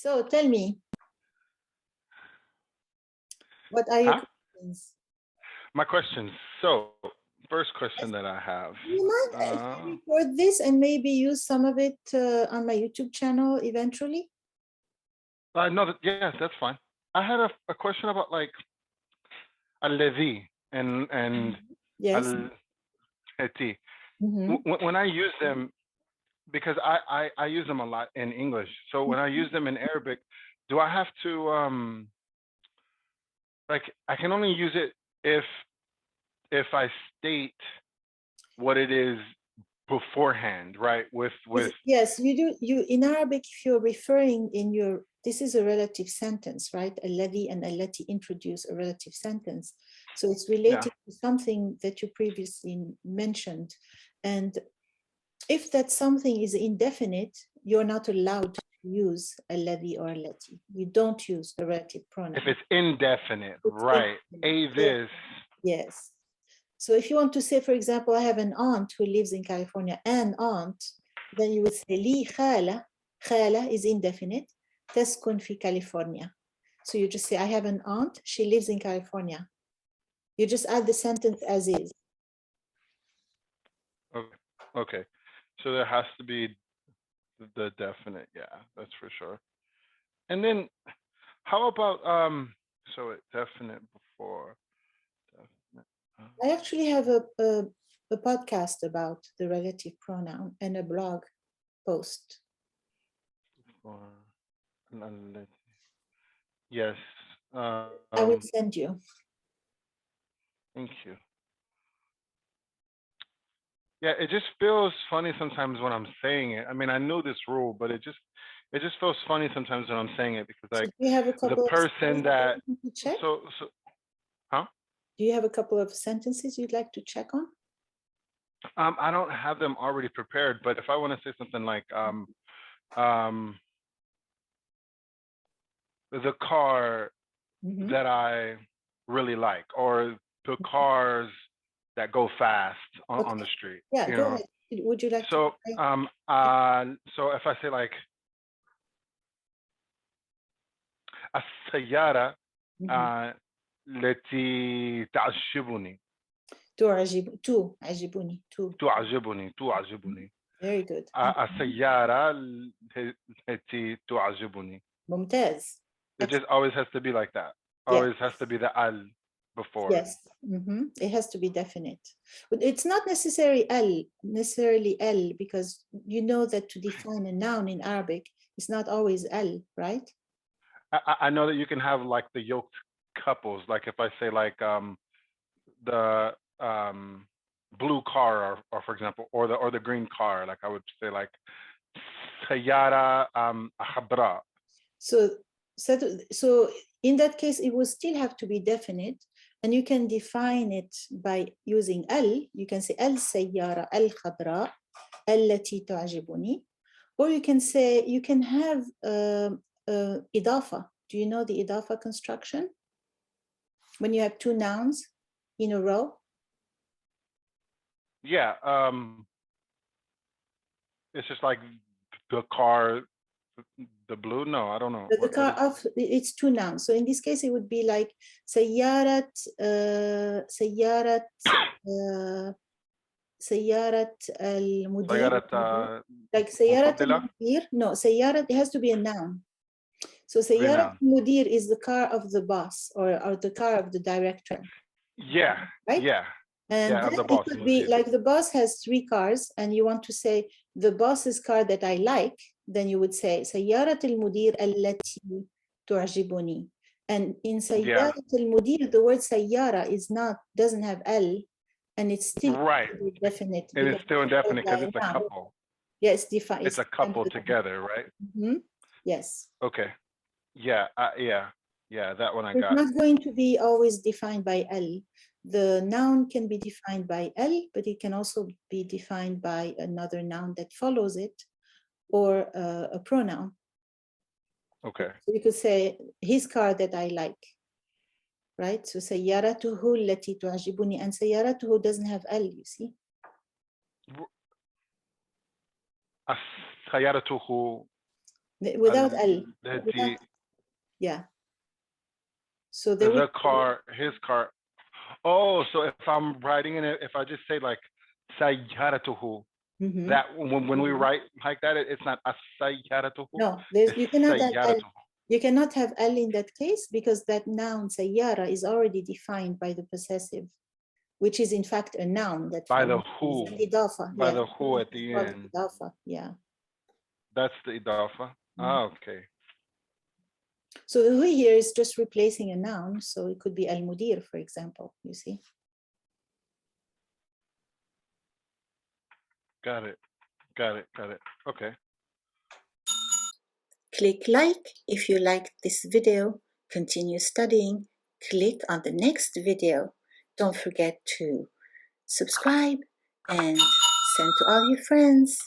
So tell me, what are your questions? My questions. So, first question that I have. You mind if I record this and maybe use some of it on my YouTube channel eventually? No, yes, that's fine. I had a question about like الذي and yes. al-hati. When I use them, because I use them a lot in English. So when I use them in Arabic, do I have to like I can only use it if I state what it is beforehand, right? With yes, you do. You in Arabic, if you're referring in your, this is a relative sentence, right? الذي and التي introduce a relative sentence, so it's related to something that you previously mentioned, and if that something is indefinite, you're not allowed to use الذي or التي. You don't use a relative pronoun. If it's indefinite, right? This. Yes. So if you want to say, for example, I have an aunt who lives in California, an aunt, then you would say لي خالة. خالة is indefinite. تسكن في California. So you just say, I have an aunt, she lives in California. You just add the sentence as is. Okay. So there has to be the definite, yeah, that's for sure. And then how about so it definite before definite. I actually have a podcast about the relative pronoun and a blog post. Yes. I will send you. Thank you. Yeah, it just feels funny sometimes when I'm saying it. I mean, I knew this rule, but it just feels funny sometimes when I'm saying it because like so you have a couple the person that so huh? Do you have a couple of sentences you'd like to check on? I don't have them already prepared, but if I want to say something like the car that I really like, or the cars that go fast on the street. Yeah, go ahead. Would you like so so if I say like السيارة التي تعجبني. تعجبني. Very good. السيارة التي تعجبني. ممتاز. It just always has to be like that. Always has to be the al before. Yes, it has to be definite. But it's not necessarily al, because you know that to define a noun in Arabic, it's not always al, right? I know that you can have like the yoked couples. Like if I say like the blue car, or for example, or the green car, like I would say like سيارة خضراء. So in that case, it will still have to be definite, and you can define it by using al. You can say السيارة الخضراء التي تعجبني, or you can say, you can have إضافة. Do you know the إضافة construction? When you have two nouns in a row? Yeah, it's just like the car, the blue. No, I don't know. The car of, it's two nouns. So in this case, it would be like سيارة المدير. Like سيارة المدير. No, سيارة, it has to be a noun. So سيارة المدير is the car of the boss, or the car of the director. Yeah. Right? Yeah. And yeah, then the boss, it could be like the boss has 3 cars, and you want to say the boss's car that I like, then you would say سيارة المدير التي تعجبني. And in سيارة المدير, the word سيارة doesn't have L, and it's still definite. And it's still indefinite because it's a couple. Yeah, it's defined. It's a couple together, right? Yes. Okay. Yeah. Yeah. That one I got. It's not going to be always defined by L. The noun can be defined by L, but it can also be defined by another noun that follows it, or a pronoun. Okay. So you could say his car that I like, right? So سيارته التي تعجبني, and سيارته doesn't have L, you see? سيارته without L. التي. Yeah. So there the car, his car. Oh, so if I'm writing in it, if I just say like سيارته, that when we write like that, it's not السيارته. No, you cannot have L. You cannot have L in that case because that noun سيارة is already defined by the possessive, which is in fact a noun that by the who. إضافة. By the who at the end. إضافة. Yeah. That's the إضافة. Okay. So the who here is just replacing a noun, so it could be al-mudir, for example, you see. Got it. Got it. Got it. Okay. Click like if you liked this video. Continue studying. Click on the next video. Don't forget to subscribe and send to all your friends.